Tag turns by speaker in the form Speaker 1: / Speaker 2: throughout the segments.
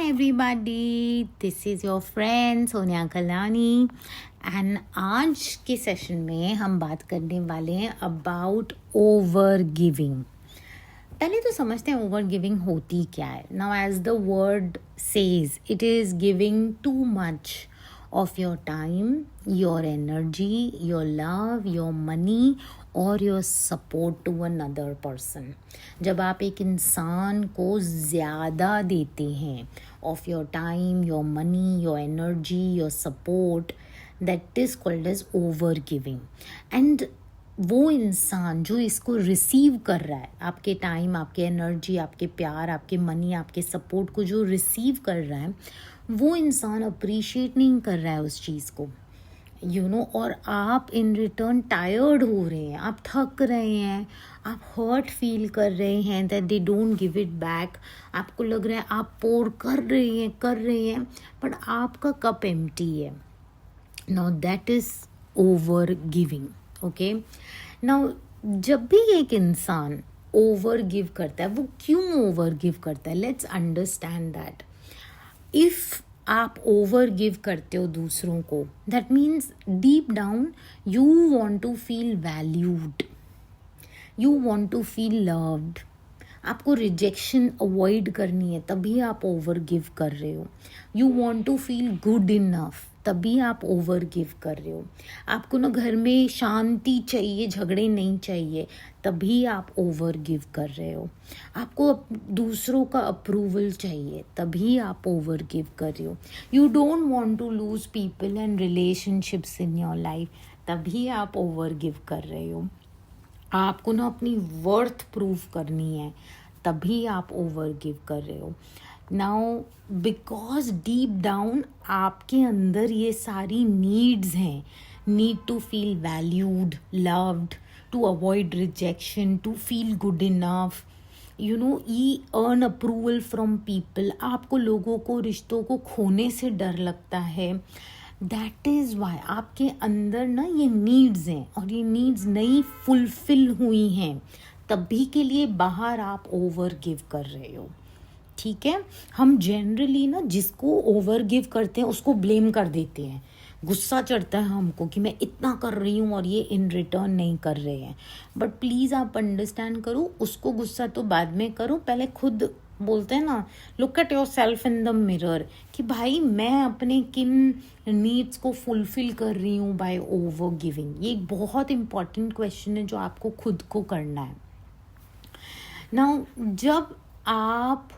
Speaker 1: everybody, this is your friend Sonia Kalani and आज के session में हम बात करने वाले हैं अबाउट ओवर गिविंग। पहले तो समझते हैं ओवर गिविंग होती क्या है। Now as the word says it is giving too much of your time, your energy, your love, your money और your support to another person। जब आप एक इंसान को ज़्यादा देते हैं of your time, your money, your energy, your support, that is called as over giving। and वो इंसान जो इसको रिसीव कर रहा है, आपके टाइम, आपके एनर्जी, आपके प्यार, आपके मनी, आपके सपोर्ट को जो रिसीव कर रहा है, वो इंसान अप्रिशिएट नहीं कर रहा है उस चीज़ को, और आप इन रिटर्न टायर्ड हो रहे हैं, आप थक रहे हैं, आप हर्ट फील कर रहे हैं that they don't give it back. आपको लग रहा है आप पोर कर रहे हैं बट आपका कप एम्प्टी है। Now that is over giving. Okay, now जब भी एक इंसान ओवर गिव करता है, वो क्यों ओवर गिव करता है? Let's understand that. इफ़ आप ओवर गिव करते हो दूसरों को, that means deep down you want to feel valued, you want to feel loved. आपको रिजेक्शन अवॉइड करनी है, तभी आप ओवर गिव कर रहे हो। You want to feel good enough, तभी आप ओवर गिव कर रहे हो। आपको ना घर में शांति चाहिए, झगड़े नहीं चाहिए, तभी आप ओवर गिव कर रहे हो। आपको दूसरों का अप्रूवल चाहिए, तभी आप ओवर गिव कर रहे हो। You don't want to lose people and relationships in your life, तभी आप ओवर गिव कर रहे हो। आपको ना अपनी वर्थ प्रूव करनी है, तभी आप ओवर गिव कर रहे हो। नाउ बिकॉज डीप डाउन आपके अंदर ये सारी नीड्स हैं, need to feel valued, loved, to avoid rejection, to feel good enough, earn approval from people. आपको लोगों को, रिश्तों को खोने से डर लगता है। दैट इज़ वाई आपके अंदर ना ये नीड्स हैं और ये नीड्स नहीं फुलफिल हुई हैं, तभी के लिए बाहर आप ओवर गिव कर रहे हो। ठीक है, हम जनरली ना जिसको ओवर गिव करते हैं उसको ब्लेम कर देते हैं। गुस्सा चढ़ता है हमको कि मैं इतना कर रही हूँ और ये इन रिटर्न नहीं कर रहे हैं। बट प्लीज़ आप अंडरस्टैंड करो, उसको गुस्सा तो बाद में करो, पहले खुद बोलते हैं ना, look at your self in the mirror कि भाई मैं अपने किन नीड्स को फुलफिल कर रही हूँ बाय ओवर गिविंग। ये एक बहुत इंपॉर्टेंट क्वेश्चन है जो आपको खुद को करना है। नाउ जब आप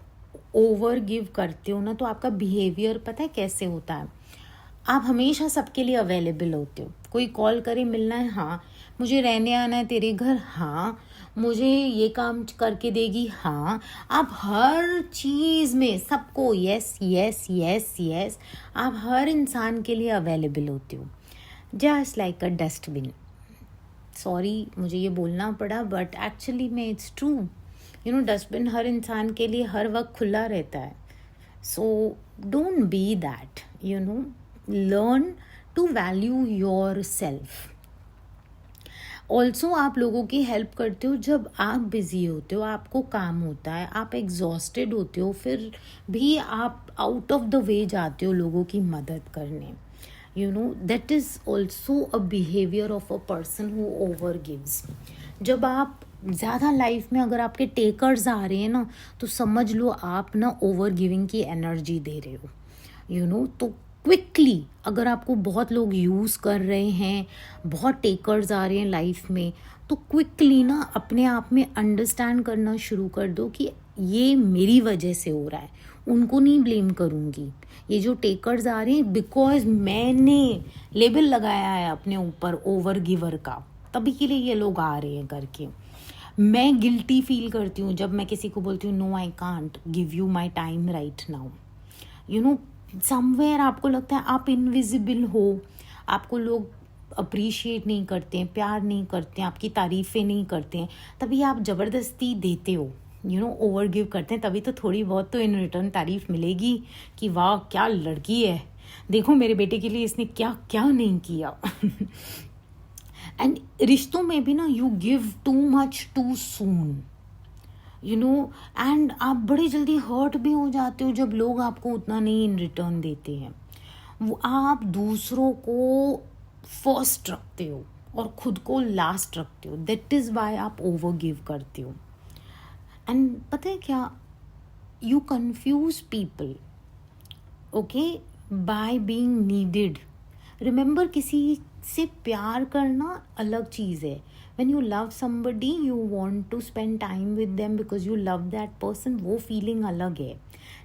Speaker 1: ओवर गिव करते हो ना, तो आपका बिहेवियर पता है कैसे होता है? आप हमेशा सबके लिए अवेलेबल होते हो। कोई कॉल करे, मिलना है, हाँ। मुझे रहने आना है तेरे घर, हाँ। मुझे ये काम करके देगी, हाँ। आप हर चीज़ में सबको यस यस यस यस, आप हर इंसान के लिए अवेलेबल होते हो, just like a dustbin. Sorry मुझे ये बोलना पड़ा, बट एक्चुअली में इट्स ट्रू। डस्टबिन हर इंसान के लिए हर वक्त खुला रहता है। So don't be that, learn to value yourself. Also आप लोगों की हेल्प करते हो जब आप बिजी होते हो, आपको काम होता है, आप एग्जॉस्टेड होते हो, फिर भी आप आउट ऑफ द वे जाते हो लोगों की मदद करने। That is also a behaviour of a person who over gives. जब आप ज़्यादा लाइफ में अगर आपके टेकर्स आ रहे हैं ना, तो समझ लो आप ना ओवर गिविंग की एनर्जी दे रहे हो। तो क्विकली अगर आपको बहुत लोग यूज़ कर रहे हैं, बहुत टेकर्स आ रहे हैं लाइफ में, तो क्विकली ना अपने आप में अंडरस्टैंड करना शुरू कर दो कि ये मेरी वजह से हो रहा है, उनको नहीं ब्लेम करूँगी। ये जो टेकर्स आ रहे हैं बिकॉज मैंने लेबल लगाया है अपने ऊपर ओवर गिवर का, तभी के लिए ये लोग आ रहे हैं करके। मैं गिल्टी फील करती हूँ जब मैं किसी को बोलती हूँ no I can't give you my time right now. Somewhere आपको लगता है आप इनविजिबल हो, आपको लोग अप्रिशिएट नहीं करते हैं, प्यार नहीं करते हैं, आपकी तारीफ़ें नहीं करते हैं, तभी आप ज़बरदस्ती देते हो, ओवर गिव करते हैं। तभी तो थोड़ी बहुत तो इन रिटर्न तारीफ़ मिलेगी कि वाह क्या लड़की है, देखो मेरे बेटे के लिए इसने क्या क्या नहीं किया। एंड रिश्तों में भी ना, you give too much too soon. You know. And आप बड़े जल्दी हर्ट भी हो जाते हो जब लोग आपको उतना नहीं इन रिटर्न देते हैं। वो आप दूसरों को फर्स्ट रखते हो और खुद को लास्ट रखते हो, दैट इज़ वाई आप ओवर गिव करते हो। एंड पता है क्या, you confuse people, okay, by being needed. Remember, किसी से प्यार करना अलग चीज़ है। when you love somebody you want to spend time with them because you love that person, वो फीलिंग अलग है।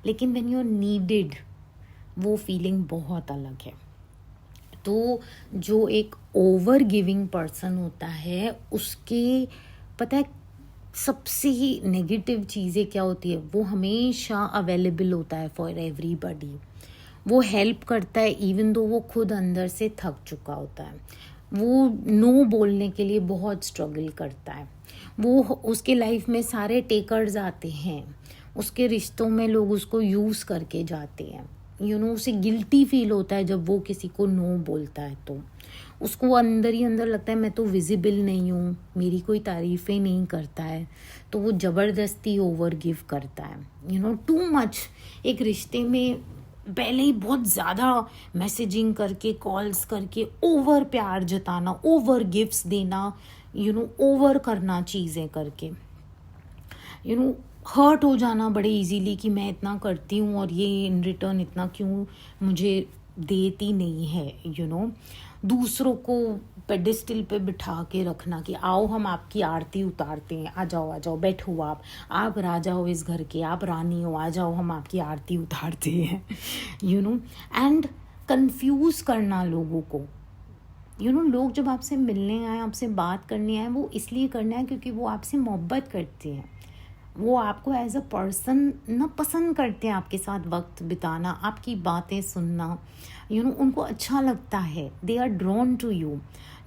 Speaker 1: लेकिन when you're needed, वो फीलिंग बहुत अलग है। तो जो एक ओवर गिविंग पर्सन होता है उसके, पता है सबसे ही नेगेटिव चीज़ें क्या होती है, वो हमेशा अवेलेबल होता है फॉर एवरीबॉडी। वो हेल्प करता है इवन दो वो खुद अंदर से थक चुका होता है। वो नो बोलने के लिए बहुत स्ट्रगल करता है। वो उसके लाइफ में सारे टेकर्स आते हैं, उसके रिश्तों में लोग उसको यूज़ करके जाते हैं। उसे गिल्टी फील होता है जब वो किसी को नो बोलता है, तो उसको अंदर ही अंदर लगता है मैं तो विजिबल नहीं हूँ, मेरी कोई तारीफ़ें नहीं करता है, तो वो ज़बरदस्ती ओवर गिव करता है। Too much. एक रिश्ते में पहले ही बहुत ज़्यादा मैसेजिंग करके, कॉल्स करके, ओवर प्यार जताना, ओवर गिफ्ट्स देना, ओवर करना चीज़ें करके, हर्ट हो जाना बड़े इजीली कि मैं इतना करती हूँ और ये इन रिटर्न इतना क्यों मुझे देती नहीं है। दूसरों को पेडिस्टल पे बिठा के रखना कि आओ हम आपकी आरती उतारते हैं, आ जाओ बैठो, आप राजा हो इस घर के, आप रानी हो, आ जाओ हम आपकी आरती उतारते हैं। एंड कंफ्यूज करना लोगों को। लोग जब आपसे मिलने आए, आपसे बात करने आए, वो इसलिए करना है क्योंकि वो आपसे मोहब्बत करते हैं। वो आपको एज अ पर्सन ना पसंद करते हैं, आपके साथ वक्त बिताना, आपकी बातें सुनना, उनको अच्छा लगता है। They are drawn to you,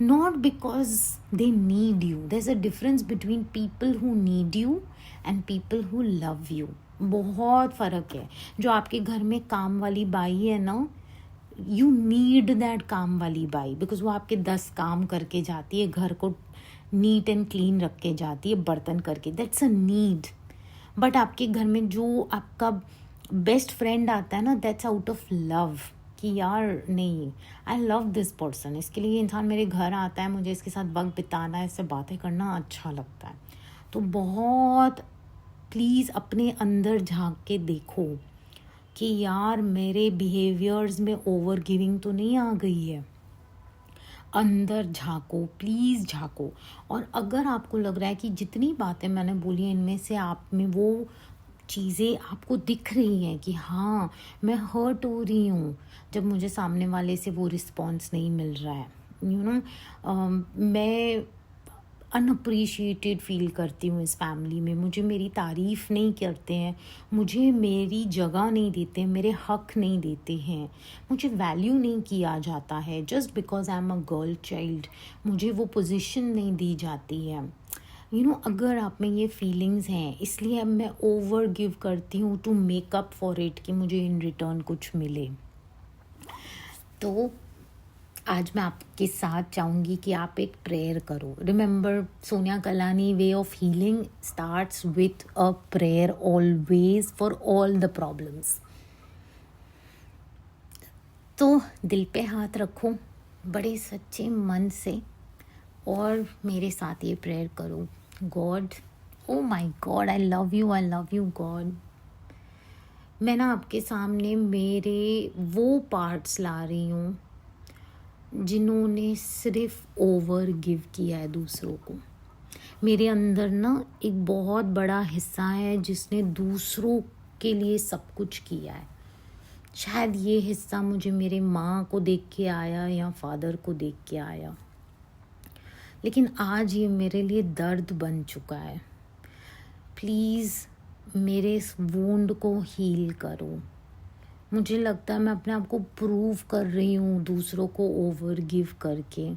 Speaker 1: not because they need you. There is a difference between people who need you and people who love you. बहुत फ़र्क है। जो आपके घर में काम वाली बाई है ना, यू नीड दैट काम वाली बाई, बिकॉज वो आपके 10 काम करके जाती है, घर को नीट एंड क्लीन रख के जाती है, बर्तन करके, दैट्स अ नीड। बट आपके घर में जो आपका बेस्ट फ्रेंड आता है ना, दैट्स आउट ऑफ लव, कि यार नहीं, आई लव दिस पर्सन, इसके लिए इंसान मेरे घर आता है, मुझे इसके साथ वक्त बिताना है, इससे बातें करना अच्छा लगता है। तो बहुत प्लीज़ अपने अंदर झांक के देखो कि यार मेरे बिहेवियर्स में ओवर गिविंग तो नहीं आ गई है। अंदर झांको, प्लीज़ झांको। और अगर आपको लग रहा है कि जितनी बातें मैंने बोली इनमें से आप में वो चीज़ें आपको दिख रही हैं कि हाँ मैं हर्ट हो रही हूँ जब मुझे सामने वाले से वो रिस्पॉन्स नहीं मिल रहा है, मैं अनअप्रिशिएटेड फील करती हूँ इस फैमिली में, मुझे मेरी तारीफ़ नहीं करते हैं, मुझे मेरी जगह नहीं देते, मेरे हक नहीं देते हैं, मुझे वैल्यू नहीं किया जाता है, just because I am a girl child मुझे वो पोजीशन नहीं दी जाती है। अगर आप में ये फीलिंग्स हैं, इसलिए मैं ओवर गिव करती हूँ to make up for it, कि मुझे इन रिटर्न कुछ मिले। तो आज मैं आपके साथ चाहूँगी कि आप एक प्रेयर करो। Remember, Sonia Kalani way of healing starts with a prayer always for all the problems. तो दिल पे हाथ रखो बड़े सच्चे मन से और मेरे साथ ये प्रेयर करो। God, oh my God, I love you God. मैं ना आपके सामने मेरे वो पार्ट्स ला रही हूँ जिन्होंने सिर्फ ओवर गिव किया है दूसरों को। मेरे अंदर ना एक बहुत बड़ा हिस्सा है जिसने दूसरों के लिए सब कुछ किया है। शायद ये हिस्सा मुझे मेरे माँ को देख के आया या फादर को देख के आया, लेकिन आज ये मेरे लिए दर्द बन चुका है। प्लीज़ मेरे इस वुंड को हील करो। मुझे लगता है मैं अपने आप को प्रूव कर रही हूँ दूसरों को ओवर गिव करके।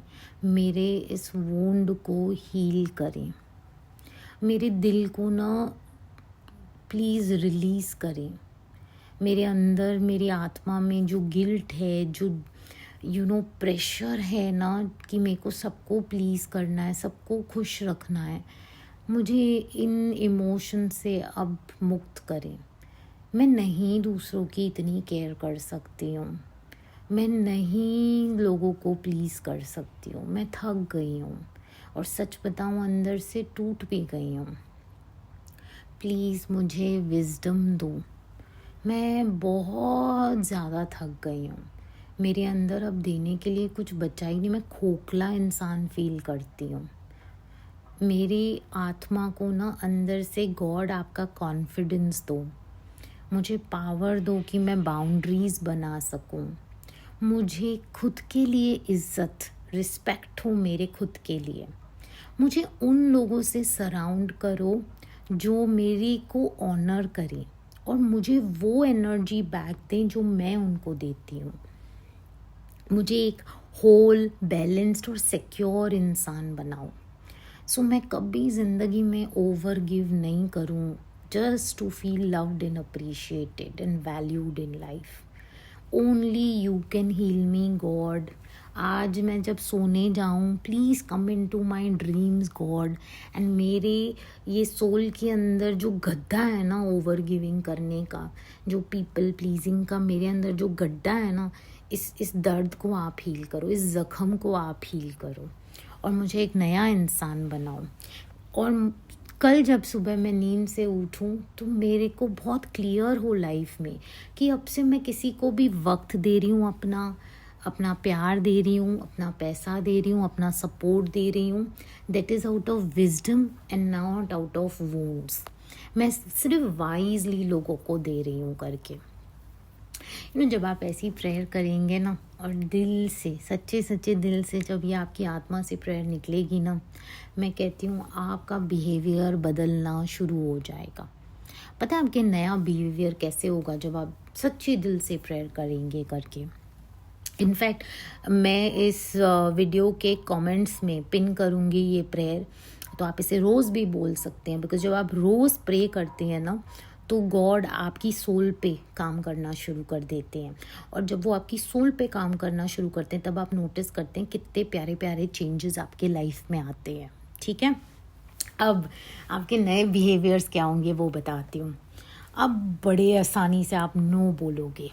Speaker 1: मेरे इस वुंड को हील करें, मेरे दिल को ना प्लीज़ रिलीज़ करें। मेरे अंदर, मेरी आत्मा में जो गिल्ट है, जो प्रेशर है ना कि मेरे को सबको प्लीज़ करना है, सबको खुश रखना है, मुझे इन इमोशन से अब मुक्त करें। मैं नहीं दूसरों की इतनी केयर कर सकती हूँ, मैं नहीं लोगों को प्लीज़ कर सकती हूँ, मैं थक गई हूँ और सच बताऊँ अंदर से टूट भी गई हूँ। प्लीज़ मुझे विज़डम दो। मैं बहुत ज़्यादा थक गई हूँ, मेरे अंदर अब देने के लिए कुछ बचा ही नहीं, मैं खोखला इंसान फील करती हूँ। मेरी आत्मा को ना अंदर से गॉड आपका कॉन्फिडेंस दो, मुझे पावर दो कि मैं बाउंड्रीज़ बना सकूं, मुझे खुद के लिए इज़्ज़त रिस्पेक्ट हो मेरे खुद के लिए। मुझे उन लोगों से सराउंड करो जो मेरी को ऑनर करें और मुझे वो एनर्जी बैक दें जो मैं उनको देती हूँ। मुझे एक होल बैलेंस्ड और सिक्योर इंसान बनाओ। सो मैं कभी ज़िंदगी में ओवर गिव नहीं करूँ, just to feel loved and appreciated and valued in life. Only you can heal me God. आज मैं जब सोने जाऊँ, please come in to my dreams God, and मेरे ये सोल के अंदर जो गड्ढा है ना ओवर गिविंग करने का, जो पीपल प्लीजिंग का मेरे अंदर जो गड्ढा है ना, इस दर्द को आप हील करो, इस ज़ख्म को आप हील करो और मुझे एक नया इंसान बनाओ। और कल जब सुबह मैं नींद से उठूं तो मेरे को बहुत क्लियर हो लाइफ में कि अब से मैं किसी को भी वक्त दे रही हूँ, अपना प्यार दे रही हूँ, अपना पैसा दे रही हूँ, अपना सपोर्ट दे रही हूँ, that is out of wisdom and not out of wounds. मैं सिर्फ वाइजली लोगों को दे रही हूँ करके। जब आप ऐसी प्रेयर करेंगे ना और दिल से, सच्चे सच्चे दिल से जब ये आपकी आत्मा से प्रेयर निकलेगी ना, मैं कहती हूँ आपका बिहेवियर बदलना शुरू हो जाएगा। पता है आपके नया बिहेवियर कैसे होगा? जब आप सच्चे दिल से प्रेयर करेंगे करके। इनफैक्ट मैं इस वीडियो के कमेंट्स में पिन करूँगी ये प्रेयर, तो आप इसे रोज़ भी बोल सकते हैं, बिकॉज जब आप रोज़ प्रे करते हैं ना तो गॉड आपकी सोल पे काम करना शुरू कर देते हैं, और जब वो आपकी सोल पे काम करना शुरू करते हैं तब आप नोटिस करते हैं कितने प्यारे प्यारे चेंजेस आपके लाइफ में आते हैं। ठीक है, अब आपके नए बिहेवियर्स क्या होंगे वो बताती हूँ। अब बड़े आसानी से आप नो बोलोगे,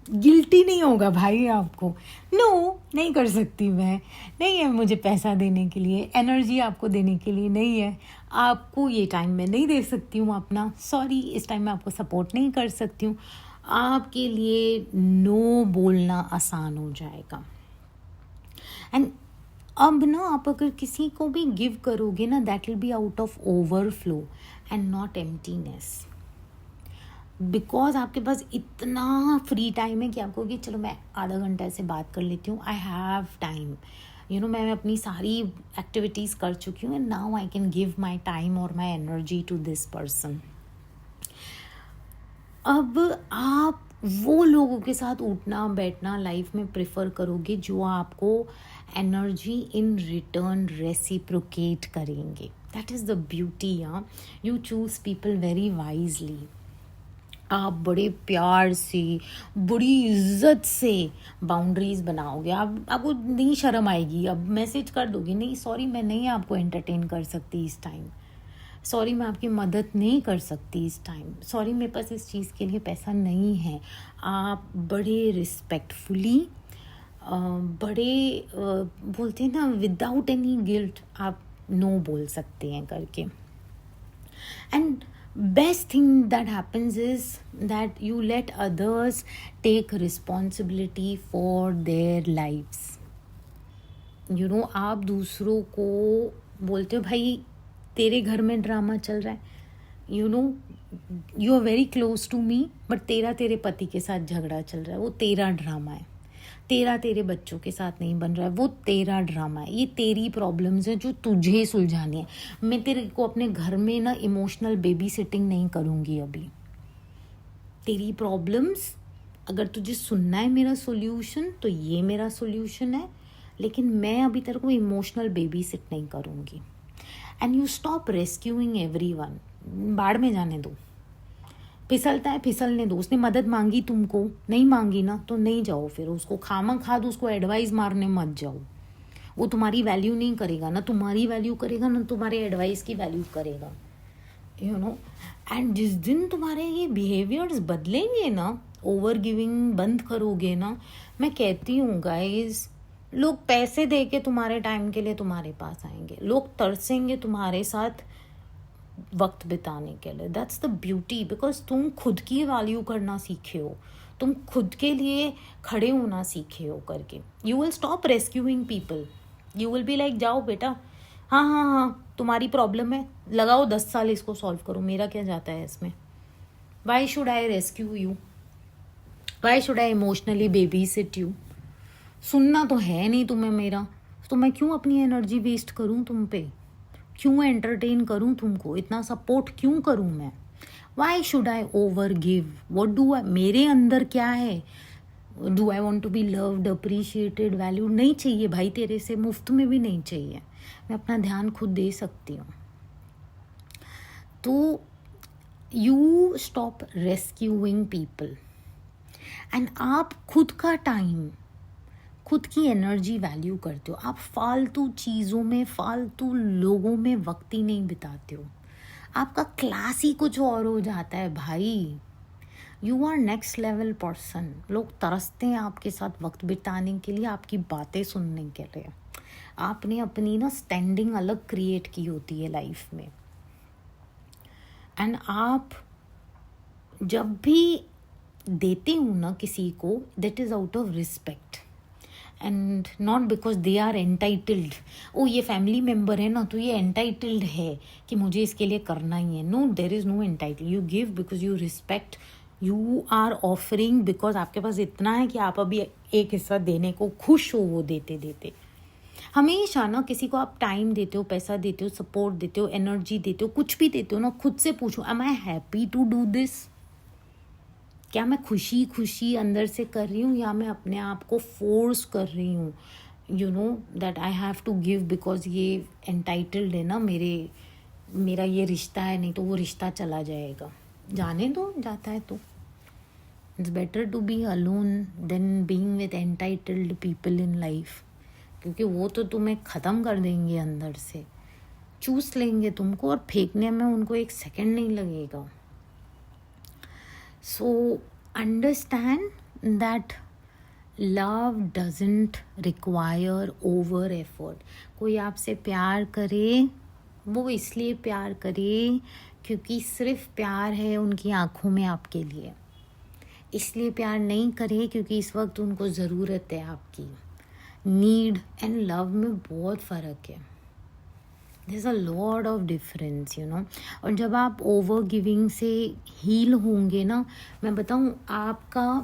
Speaker 1: गिल्टी नहीं होगा भाई आपको। नो नहीं कर सकती मैं, नहीं है मुझे पैसा देने के लिए, एनर्जी आपको देने के लिए नहीं है, आपको ये टाइम मैं नहीं दे सकती हूँ अपना, सॉरी इस टाइम मैं आपको सपोर्ट नहीं कर सकती हूँ। आपके लिए नो बोलना आसान हो जाएगा। एंड अब ना आप अगर किसी को भी गिव करोगे ना, that will be out of overflow and not emptiness, because आपके पास इतना फ्री टाइम है कि आपको कि चलो मैं आधा घंटा ऐसे बात कर लेती हूँ, आई हैव टाइम, मैं अपनी सारी एक्टिविटीज़ कर चुकी हूँ and now I can give my time और my energy to this person. अब आप वो लोगों के साथ उठना बैठना लाइफ में प्रेफर करोगे जो आपको एनर्जी इन रिटर्न रेसिप्रोकेट करेंगे। That is the beauty. You choose people very wisely. आप बड़े प्यार से, बड़ी इज्जत से बाउंड्रीज बनाओगे। आपको नहीं शर्म आएगी, अब मैसेज कर दोगे, नहीं सॉरी मैं नहीं आपको एंटरटेन कर सकती इस टाइम, सॉरी मैं आपकी मदद नहीं कर सकती इस टाइम, सॉरी मेरे पास इस चीज़ के लिए पैसा नहीं है। आप बड़े रिस्पेक्टफुली, बड़े बोलते हैं ना विदाउट एनी गिल्ट आप नो बोल सकते हैं करके। And best thing that happens is that you let others take responsibility for their lives. आप दूसरों को बोलते हो भाई तेरे घर में ड्रामा चल रहा है, you are very close to me, but तेरे पति के साथ झगड़ा चल रहा है, वो तेरा ड्रामा है। तेरे बच्चों के साथ नहीं बन रहा है, वो तेरा ड्रामा है, ये तेरी प्रॉब्लम्स हैं जो तुझे सुलझानी है। मैं तेरे को अपने घर में ना इमोशनल बेबी सिटिंग नहीं करूँगी अभी। तेरी प्रॉब्लम्स अगर तुझे सुनना है मेरा सोल्यूशन तो ये मेरा सोल्यूशन है, लेकिन मैं अभी तेरे को इमोशनल बेबी सिट नहीं करूँगी। And you stop rescuing everyone. बाढ़ में जाने दो, फिसलता है फिसलने दो। उसने मदद मांगी, तुमको नहीं मांगी ना तो नहीं जाओ, फिर उसको खामा खा दो, उसको एडवाइस मारने मत जाओ। वो तुम्हारी वैल्यू नहीं करेगा, ना तुम्हारी वैल्यू करेगा, ना तुम्हारे एडवाइस की वैल्यू करेगा, यू नो। एंड जिस दिन तुम्हारे ये बिहेवियर्स बदलेंगे ना, ओवर गिविंग बंद करोगे ना, मैं कहती हूँ गाइज, लोग पैसे दे के तुम्हारे टाइम के लिए तुम्हारे पास आएंगे, लोग तरसेंगे तुम्हारे साथ वक्त बिताने के लिए। दैट्स द ब्यूटी, बिकॉज तुम खुद की वैल्यू करना सीखे हो, तुम खुद के लिए खड़े होना सीखे हो करके। You will stop rescuing people, you will be like जाओ बेटा, हाँ हाँ हाँ तुम्हारी प्रॉब्लम है, लगाओ 10 साल इसको सॉल्व करो, मेरा क्या जाता है इसमें। Why should I rescue you, why should I emotionally babysit you. सुनना तो है नहीं तुम्हें मेरा, तो मैं क्यों अपनी एनर्जी वेस्ट करूं तुम पे, क्यों एंटरटेन करूं तुमको, इतना सपोर्ट क्यों करूं मैं। Why should I over give, what do I, मेरे अंदर क्या है, do I want to be loved, appreciated, valued, नहीं चाहिए भाई तेरे से, मुफ्त में भी नहीं चाहिए, मैं अपना ध्यान खुद दे सकती हूँ। तो you stop rescuing people and आप खुद का टाइम, खुद की एनर्जी वैल्यू करते हो। आप फालतू चीज़ों में, फालतू लोगों में वक्त ही नहीं बिताते हो, आपका क्लास ही कुछ और हो जाता है भाई। You are next level person, लोग तरसते हैं आपके साथ वक्त बिताने के लिए, आपकी बातें सुनने के लिए। आपने अपनी ना स्टैंडिंग अलग क्रिएट की होती है लाइफ में। एंड आप जब भी देते हो ना किसी को, that is out of respect and not because they are entitled. ओ ये फैमिली मेम्बर है ना, तो ये एंटाइटल्ड है कि मुझे इसके लिए करना ही है। No, there is no entitle, you give because you respect, you are offering because आपके पास इतना है कि आप अभी एक हिस्सा देने को खुश हो वो देते देते। हमेशा ना किसी को आप टाइम देते हो, पैसा देते हो, सपोर्ट देते हो, एनर्जी देते हो, कुछ भी देते हो ना, खुद से पूछो, am I happy to do this, क्या मैं खुशी खुशी अंदर से कर रही हूँ, या मैं अपने आप को फोर्स कर रही हूँ, you know that I have to give because ये एंटाइटल्ड है ना, मेरा ये रिश्ता है, नहीं तो वो रिश्ता चला जाएगा। जाने दो, जाता है तो। It's better to be alone than being with entitled people in life, क्योंकि वो तो तुम्हें ख़त्म कर देंगे, अंदर से चूस लेंगे तुमको, और फेंकने में उनको एक सेकंड नहीं लगेगा। So understand that love doesn't require over effort. कोई आपसे प्यार करे, वो इसलिए प्यार करे क्योंकि सिर्फ प्यार है उनकी आँखों में आपके लिए, इसलिए प्यार नहीं करे क्योंकि इस वक्त उनको ज़रूरत है आपकी। नीड एंड लव में बहुत फ़र्क है, there is a lot of difference, you know. और जब आप ओवर गिविंग से हील होंगे ना, मैं बताऊँ, आपका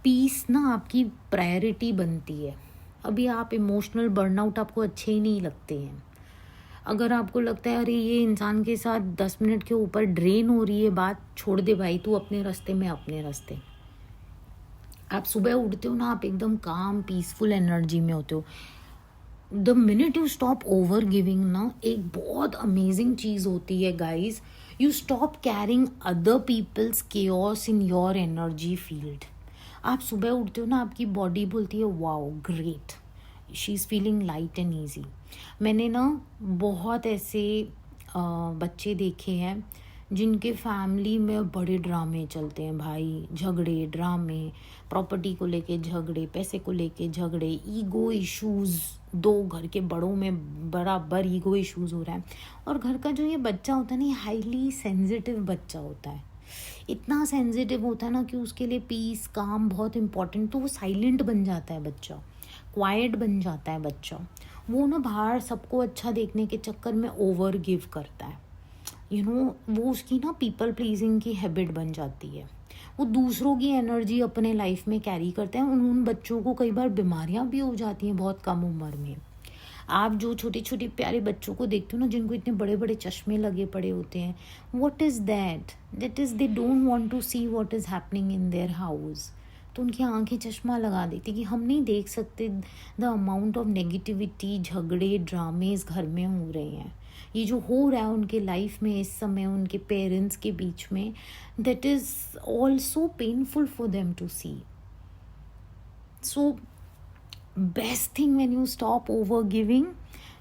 Speaker 1: पीस ना आपकी प्रायोरिटी बनती है। अभी आप इमोशनल बर्नआउट, आपको अच्छे ही नहीं लगते हैं। अगर आपको लगता है अरे ये इंसान के साथ 10 मिनट के ऊपर ड्रेन हो रही है बात, छोड़ दे भाई, तू अपने रास्ते में अपने रास्ते। आप सुबह उठते हो ना, आप एकदम काम पीसफुल एनर्जी में होते हो। The minute you stop over giving ना, एक बहुत अमेजिंग चीज़ होती है guys, you stop carrying other people's chaos in your energy field. आप सुबह उठते हो ना, आपकी बॉडी बोलती है wow great, she is feeling light and easy. मैंने ना बहुत ऐसे बच्चे देखे हैं जिनके फैमिली में बड़े ड्रामे चलते हैं भाई, झगड़े, ड्रामे, प्रॉपर्टी को लेके झगड़े, पैसे को लेके झगड़े, ईगो इश्यूज़, दो घर के बड़ों में बराबर ईगो इश्यूज़ हो रहा है। और घर का जो ये बच्चा होता है ना, ये हाईली सेंसिटिव बच्चा होता है, इतना सेंसिटिव होता है ना कि उसके लिए पीस, काम बहुत इंपॉर्टेंट, तो वो साइलेंट बन जाता है बच्चा, क्वाइट बन जाता है बच्चा। वो ना बाहर सबको अच्छा देखने के चक्कर में ओवर गिव करता है, यू नो, वो उसकी ना पीपल प्लीजिंग की हैबिट बन जाती है। वो दूसरों की एनर्जी अपने लाइफ में कैरी करते हैं। उन बच्चों को कई बार बीमारियां भी हो जाती हैं बहुत कम उम्र में। आप जो छोटे छोटे प्यारे बच्चों को देखते हो ना, जिनको इतने बड़े बड़े चश्मे लगे पड़े होते हैं, what is that, that is they don't want to see what is happening in their house. तो उनकी आंखें चश्मा लगा देती कि हम नहीं देख सकते द अमाउंट ऑफ नेगेटिविटी, झगड़े, ड्रामेज घर में हो रहे हैं। ये जो हो रहा है उनके लाइफ में इस समय, उनके पेरेंट्स के बीच में, that is also painful for them to see. So Best thing when you stop over giving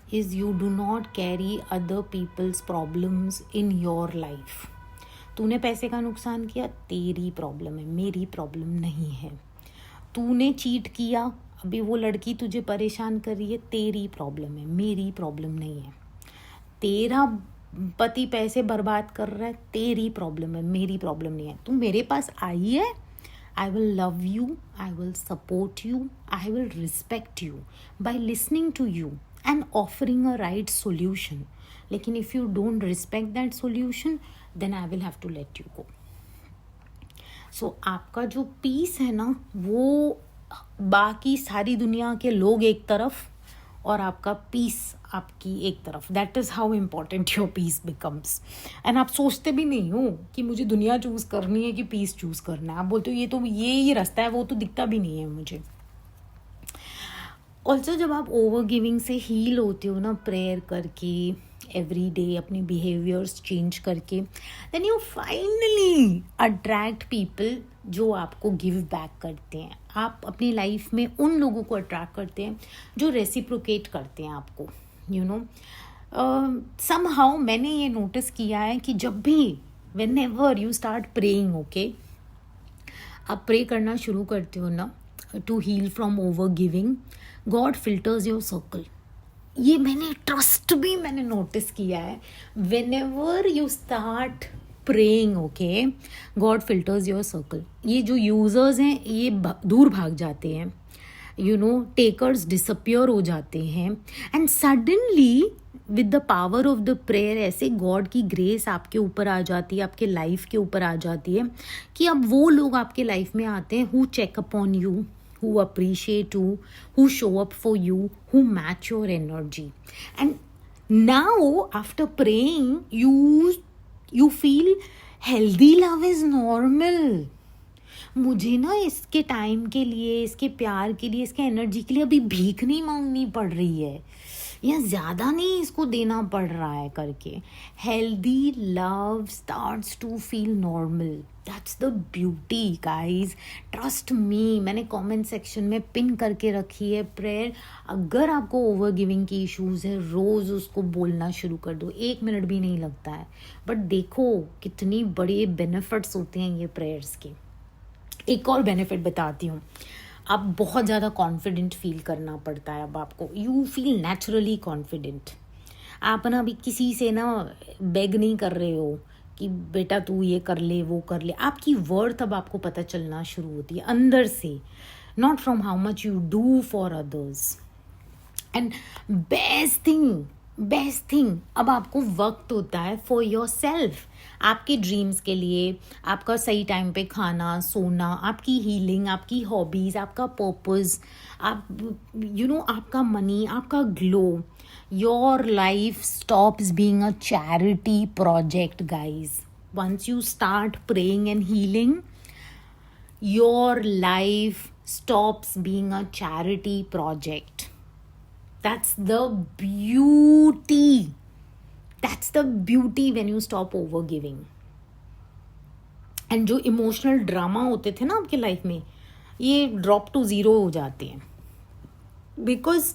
Speaker 1: is you do not carry other people's problems in your life. तूने पैसे का नुकसान किया, तेरी प्रॉब्लम है, मेरी प्रॉब्लम नहीं है. तूने चीट किया, अभी वो लड़की तुझे परेशान कर रही है, तेरी प्रॉब्लम है, मेरी प्रॉब्लम नहीं है. तेरा पति पैसे बर्बाद कर रहा है, तेरी प्रॉब्लम है, मेरी प्रॉब्लम नहीं है. तू मेरे पास आई है, I will love you, I will support you, I will respect you by listening to you and offering a right solution. लेकिन if you don't respect that solution, then I will have to let you go. So आपका जो piece है ना, वो बाकी सारी दुनिया के लोग एक तरफ और आपका पीस आपकी एक तरफ. That is how important your peace becomes. And आप सोचते भी नहीं हो कि मुझे दुनिया चूज़ करनी है कि पीस चूज़ करना है. आप बोलते हो ये तो ये ही रास्ता है, वो तो दिखता भी नहीं है मुझे. ऑल्सो जब आप ओवर गिविंग से हील होते हो ना, प्रेयर करके, एवरी डे अपने बिहेवियर्स चेंज करके, then you finally attract people जो आपको गिव बैक करते हैं. आप अपनी लाइफ में उन लोगों को अट्रैक्ट करते हैं जो रेसिप्रोकेट करते हैं आपको. यू नो, समहाउ मैंने ये नोटिस किया है कि जब भी whenever you start praying, okay, आप प्रे करना शुरू करते हो ना to heal from over giving, God filters your circle. ये मैंने नोटिस किया है. Whenever you start praying, okay, God filters your circle. ये जो यूजर्स हैं ये दूर भाग जाते हैं. यू नो, टेकर्स डिसअपियर हो जाते हैं. And suddenly with the power of the prayer ऐसे गॉड की ग्रेस आपके ऊपर आ जाती है, आपके लाइफ के ऊपर आ जाती है कि अब वो लोग आपके लाइफ में आते हैं who check upon you, who appreciate you, who show up for you, who match your energy. And now after praying, you feel healthy love is normal. मुझे ना इसके टाइम के लिए, इसके प्यार के लिए, इसके एनर्जी के लिए अभी भीख नहीं मांगनी पड़ रही है या ज़्यादा नहीं इसको देना पड़ रहा है करके. Healthy love starts to feel normal. That's the beauty guys, trust me. मैंने कमेंट सेक्शन में पिन करके रखी है प्रेयर. अगर आपको ओवर गिविंग की इश्यूज़ है, रोज़ उसको बोलना शुरू कर दो. 1 मिनट भी नहीं लगता है, बट देखो कितनी बड़े बेनिफिट्स होते हैं ये प्रेयर्स के. एक और बेनिफिट बताती हूँ. आप बहुत ज़्यादा कॉन्फिडेंट फील करना पड़ता है अब आपको. You feel naturally confident. आप ना अभी किसी से ना बेग नहीं कर रहे हो कि बेटा तू ये कर ले, वो कर ले. आपकी वर्थ अब आपको पता चलना शुरू होती है अंदर से, not from how much you do for others. And best thing अब आपको वक्त होता है फॉर योर सेल्फ. आपके ड्रीम्स के लिए, आपका सही टाइम पे खाना, सोना, आपकी हीलिंग, आपकी हॉबीज़, आपका पर्पस, आप आपका मनी, आपका glow. Your life stops being a charity project guys. Once you start praying and healing, your life stops being a charity project. That's the beauty. That's the beauty when you stop over giving. And जो emotional drama होते थे ना आपके life में, ये drop to zero हो जाते हैं. बिकॉज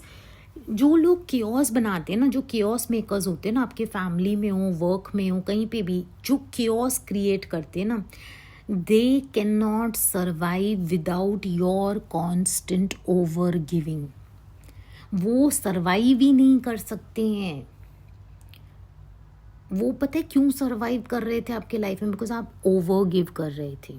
Speaker 1: जो लोग केओस बनाते हैं ना, जो केओस मेकर्स होते हैं ना, आपके फैमिली में हो, वर्क में हो, कहीं पे भी जो केओस क्रिएट करते हैं ना, they can not survive without your constant over giving. वो सर्वाइव ही नहीं कर सकते हैं. वो पता है क्यों सर्वाइव कर रहे थे आपके लाइफ में? बिकॉज आप ओवर गिव कर रहे थे.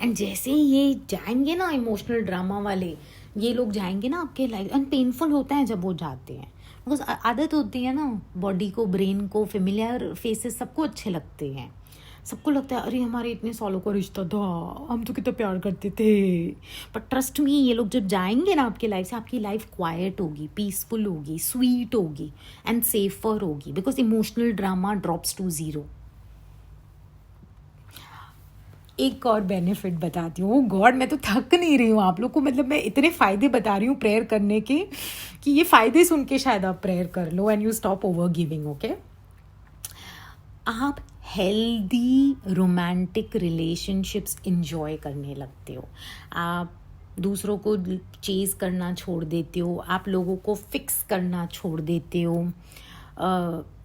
Speaker 1: एंड जैसे ये जाएंगे ना इमोशनल ड्रामा वाले, ये लोग जाएंगे ना आपके लाइफ, एंड पेनफुल होता है जब वो जाते हैं. बिकॉज आदत होती है ना, बॉडी को, ब्रेन को, फेमिलियर फेसेस सबको अच्छे लगते हैं. सबको लगता है अरे हमारे इतने सालों का रिश्ता था, हम तो कितना प्यार करते थे. बट ट्रस्ट मी, ये लोग जब जाएंगे ना आपकी लाइफ से, आपकी लाइफ क्वाइट होगी, पीसफुल होगी, स्वीट होगी एंड सेफर होगी. Because emotional drama drops to zero. एक और बेनिफिट बताती हूँ. गॉड, मैं तो थक नहीं रही हूँ आप लोग को, मतलब मैं इतने फ़ायदे बता रही हूँ प्रेयर करने के कि ये फ़ायदे सुन के शायद आप प्रेयर कर लो and you stop over giving. Okay, आप हेल्दी रोमांटिक रिलेशनशिप्स इंजॉय करने लगते हो. आप दूसरों को चेज़ करना छोड़ देते हो, आप लोगों को फिक्स करना छोड़ देते हो.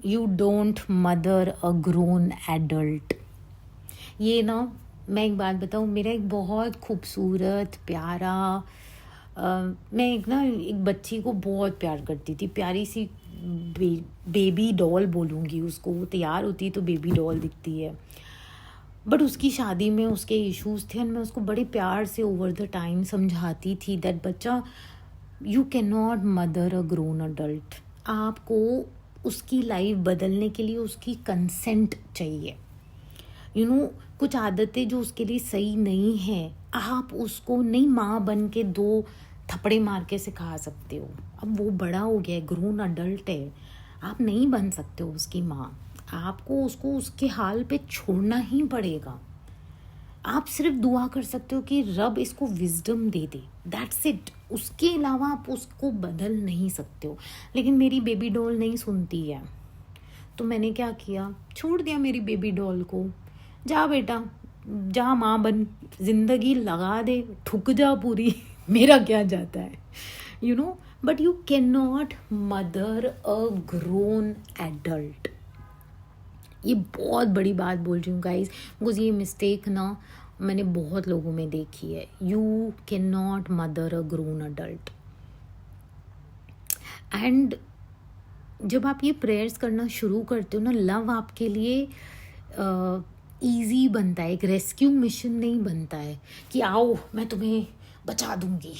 Speaker 1: You don't mother a grown adult. ये ना, मैं एक बात बताऊँ, मेरा एक बहुत खूबसूरत प्यारा मैं एक बच्ची को बहुत प्यार करती थी, प्यारी सी बेबी डॉल बोलूँगी उसको. वो तैयार होती है तो बेबी डॉल दिखती है, बट उसकी शादी में उसके इश्यूज थे, और मैं उसको बड़े प्यार से ओवर द टाइम समझाती थी दैट बच्चा, you can not mother a grown adult. आपको उसकी लाइफ बदलने के लिए उसकी कंसेंट चाहिए. कुछ आदतें जो उसके लिए सही नहीं है, आप उसको नहीं माँ बन के 2 थप्पड़े मार के सिखा सकते हो. अब वो बड़ा हो गया है, ग्रोन अडल्ट है, आप नहीं बन सकते हो उसकी माँ. आपको उसको उसके हाल पे छोड़ना ही पड़ेगा. आप सिर्फ दुआ कर सकते हो कि रब इसको wisdom they they, that's it. उसके अलावा आप उसको बदल नहीं सकते हो. लेकिन मेरी बेबी डॉल नहीं सुनती है, तो मैंने क्या किया, छोड़ दिया मेरी बेबी डॉल को. जा बेटा, जा माँ बन, जिंदगी लगा दे, ठुक जा पूरी. मेरा क्या जाता है, but you can not mother a grown adult. ये बहुत बड़ी बात बोल रही हूँ गाइज, बिकॉज ये मिस्टेक ना मैंने बहुत लोगों में देखी है. You can not mother a grown adult. And जब आप ये प्रेयर्स करना शुरू करते हो ना, लव आपके लिए ईजी बनता है. एक रेस्क्यू मिशन नहीं बनता है कि आओ मैं तुम्हें बचा दूंगी,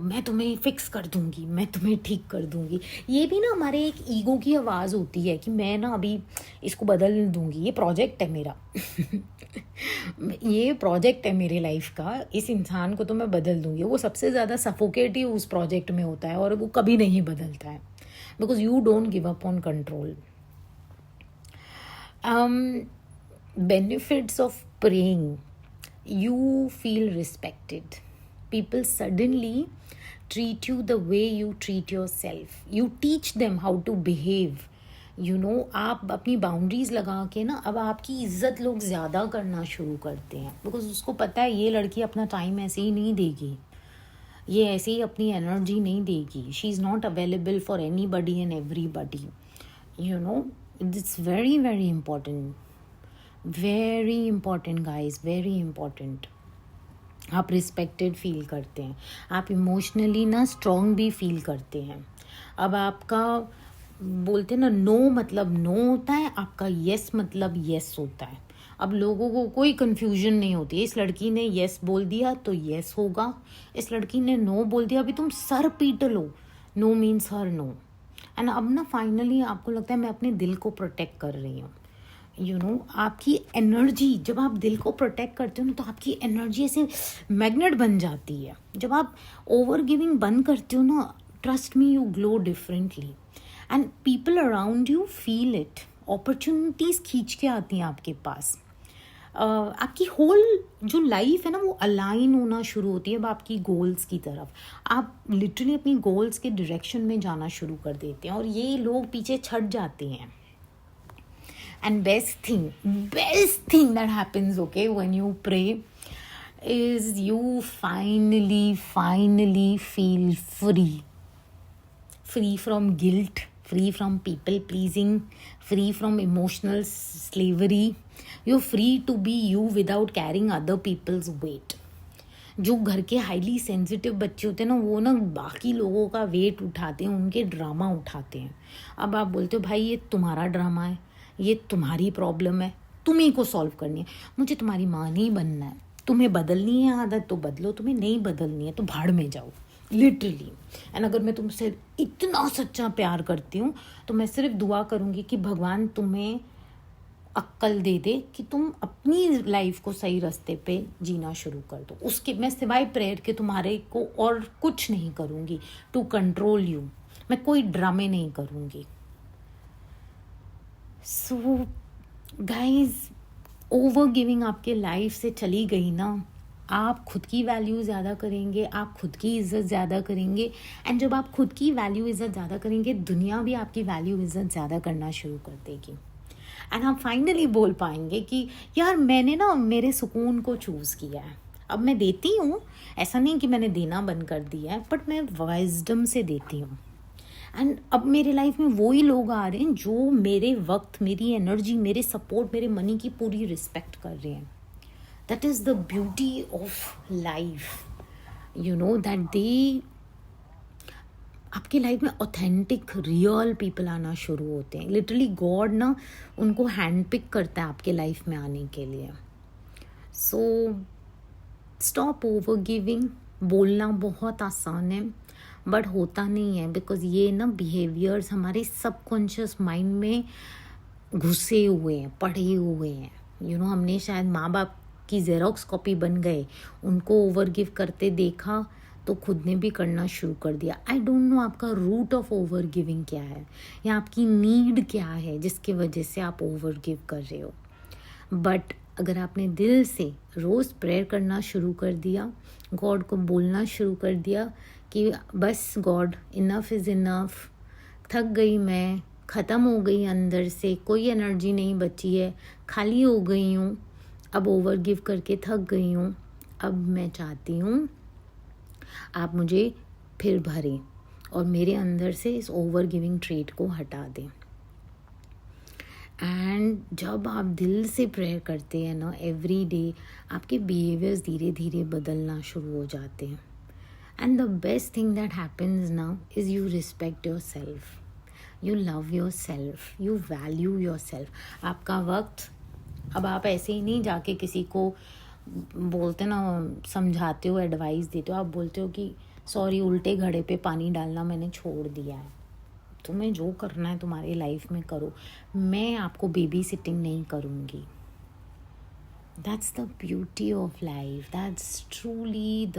Speaker 1: मैं तुम्हें फिक्स कर दूंगी, मैं तुम्हें ठीक कर दूंगी. ये भी ना हमारे एक ईगो की आवाज़ होती है कि मैं ना अभी इसको बदल दूंगी, ये प्रोजेक्ट है मेरा. ये प्रोजेक्ट है मेरे लाइफ का, इस इंसान को तो मैं बदल दूंगी. वो सबसे ज़्यादा सफोकेट ही उस प्रोजेक्ट में होता है, और वो कभी नहीं बदलता है, because you don't give up on control. Benefits of praying: you feel respected. People suddenly treat you the way you treat yourself. You teach them how to behave. आप अपनी बाउंड्रीज लगा के ना, अब आपकी इज्जत लोग ज़्यादा करना शुरू करते हैं, बिकॉज उसको पता है ये लड़की अपना टाइम ऐसे ही नहीं देगी, ये ऐसे ही अपनी एनर्जी नहीं देगी. She is not available for anybody and everybody. It's very very important, very important guys, very important. आप रिस्पेक्टेड फील करते हैं, आप इमोशनली ना स्ट्रॉन्ग भी फील करते हैं. अब आपका बोलते हैं ना, नो मतलब नो होता है, आपका येस मतलब येस होता है. अब लोगों को कोई कन्फ्यूजन नहीं होती है, इस लड़की ने येस बोल दिया तो येस होगा, इस लड़की ने नो बोल दिया, अभी तुम सर पीट लो, no means her no. And अब ना फाइनली आपको लगता है मैं अपने दिल को प्रोटेक्ट कर रही हूँ. आपकी एनर्जी, जब आप दिल को प्रोटेक्ट करते हो ना, तो आपकी एनर्जी ऐसे मैग्नेट बन जाती है. जब आप ओवर गिविंग बंद करते हो ना, trust me, you glow differently and people around you feel it. Opportunities खींच के आती हैं आपके पास. आपकी होल जो लाइफ है ना, वो अलाइन होना शुरू होती है अब आपकी गोल्स की तरफ. आप लिटरली अपनी गोल्स के डायरेक्शन में जाना शुरू कर देते हैं, और ये लोग पीछे छट जाते हैं. And best thing that happens, okay, when you pray is you finally feel free from guilt, free from people pleasing, free from emotional slavery. You're free to be you without carrying other people's weight. जो घर के highly sensitive बच्चे होते हैं ना, वो ना बाकी लोगों का वेट उठाते हैं, उनके ड्रामा उठाते हैं. अब आप बोलते हो भाई ये तुम्हारा ड्रामा है, ये तुम्हारी प्रॉब्लम है, तुम्ही को सॉल्व करनी है, मुझे तुम्हारी माँ नहीं बनना है. तुम्हें बदलनी है आदत तो बदलो, तुम्हें नहीं बदलनी है तो भाड़ में जाओ, लिटरली. एंड अगर मैं तुमसे इतना सच्चा प्यार करती हूँ तो मैं सिर्फ दुआ करूँगी कि भगवान तुम्हें अक्ल दे दे कि तुम अपनी लाइफ को सही रास्ते पे जीना शुरू कर दो. उसके मैं सिवाय प्रेयर के तुम्हारे को और कुछ नहीं करूँगी टू कंट्रोल यू. मैं कोई ड्रामे नहीं करूँगी. सो गाइज, ओवर गिविंग आपके लाइफ से चली गई ना, आप खुद की वैल्यू ज़्यादा करेंगे, आप खुद की इज़्ज़त ज़्यादा करेंगे. एंड जब आप खुद की वैल्यू इज़्ज़त ज़्यादा करेंगे, दुनिया भी आपकी वैल्यू इज़्ज़त ज़्यादा करना शुरू कर देगी. एंड आप फाइनली बोल पाएंगे कि यार मैंने ना मेरे सुकून को चूज़ किया है, अब मैं देती हूँ, ऐसा नहीं कि मैंने देना बंद कर दिया है, बट मैं वाइजडम से देती हूँ। एंड अब मेरे लाइफ में वही लोग आ रहे हैं जो मेरे वक्त, मेरी एनर्जी, मेरे सपोर्ट, मेरे मनी की पूरी रिस्पेक्ट कर रहे हैं. That is the beauty of life, you know, that they आपके लाइफ में ऑथेंटिक रियल पीपल आना शुरू होते हैं. लिटरली गॉड ना उनको हैंड पिक करता है आपके लाइफ में आने के लिए. So stop over giving. बोलना बहुत आसान है बट होता नहीं है, बिकॉज ये ना बिहेवियर्स हमारे सबकॉन्शियस माइंड में घुसे हुए हैं, पढ़े हुए हैं. यू नो, हमने शायद माँ बाप की जेरोक्स कॉपी बन गए, उनको ओवर गिव करते देखा तो खुद ने भी करना शुरू कर दिया. आई डोंट नो आपका रूट ऑफ ओवर गिविंग क्या है या आपकी नीड क्या है जिसकी वजह से आप ओवर गिव कर रहे हो. बट अगर आपने दिल से रोज़ प्रेयर करना शुरू कर दिया, गॉड को बोलना शुरू कर दिया कि बस गॉड, इनफ इज़ इनफ, थक गई मैं, ख़त्म हो गई अंदर से, कोई एनर्जी नहीं बची है, खाली हो गई हूँ, अब ओवर गिव करके थक गई हूँ, अब मैं चाहती हूँ आप मुझे फिर भरें और मेरे अंदर से इस ओवर गिविंग ट्रेट को हटा दें. एंड जब आप दिल से प्रेयर करते हैं ना एवरी डे, आपके बिहेवियर्स धीरे धीरे बदलना शुरू हो जाते हैं. And the best thing that happens now is you respect your self, you love your self, you value your self. आपका वक्त, अब आप ऐसे ही नहीं जाके किसी को बोलते ना, समझाते हो, एडवाइस देते हो, आप बोलते हो कि सॉरी, उल्टे घड़े पे पानी डालना मैंने छोड़ दिया है, तुम्हें जो करना है तुम्हारी लाइफ में करो, मैं आपको बेबी सिटिंग नहीं करूँगी. That's the beauty of life, that's truly the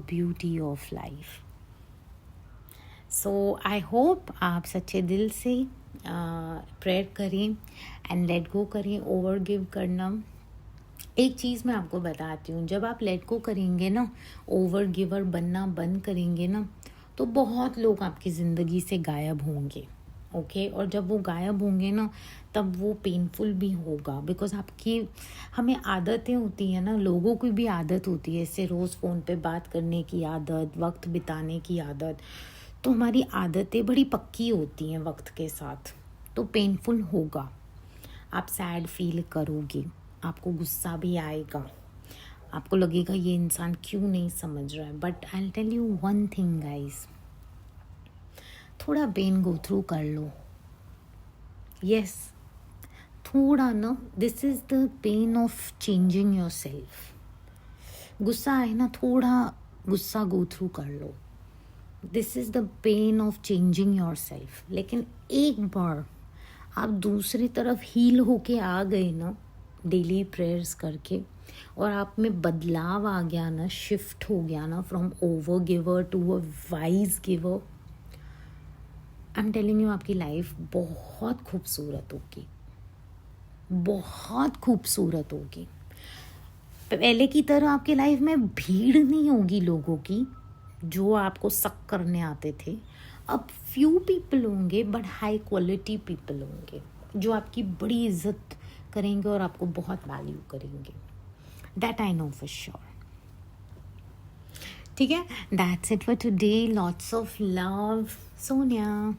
Speaker 1: beauty of life. So I hope आप सच्चे दिल से प्रेयर करें एंड लेट गो करें ओवर गिव करना. एक चीज़ मैं आपको बताती हूँ, जब आप लेट गो करेंगे ना, ओवर गिवर बनना बंद करेंगे ना, तो बहुत लोग आपकी ज़िंदगी से गायब होंगे. ओके, और जब वो गायब होंगे ना तब वो पेनफुल भी होगा, बिकॉज आपकी, हमें आदतें होती हैं ना, लोगों की भी आदत होती है, इससे रोज़ फ़ोन पे बात करने की आदत, वक्त बिताने की आदत, तो हमारी आदतें बड़ी पक्की होती हैं वक्त के साथ, तो पेनफुल होगा. आप सैड फील करोगे, आपको गुस्सा भी आएगा, आपको लगेगा ये इंसान क्यों नहीं समझ रहा है. But I will tell you one thing guys, थोड़ा पेन गो थ्रू कर लो. यस, थोड़ा ना, this is the pain of changing yourself. गुस्सा आए ना, थोड़ा गुस्सा गो थ्रू कर लो. This is the pain of changing yourself. लेकिन एक बार आप दूसरी तरफ हील होके आ गए ना, डेली प्रेयर्स करके, और आप में बदलाव आ गया ना, शिफ्ट हो गया ना from over giver to a wise giver, I am telling you, आपकी लाइफ बहुत खूबसूरत होगी, बहुत खूबसूरत होगी. पहले की तरह आपके लाइफ में भीड़ नहीं होगी लोगों की जो आपको सक करने आते थे. अब फ्यू पीपल होंगे बट हाई क्वालिटी पीपल होंगे जो आपकी बड़ी इज्जत करेंगे और आपको बहुत वैल्यू करेंगे. That I know for sure. ठीक है, that's it for today. Lots of love, Sonia.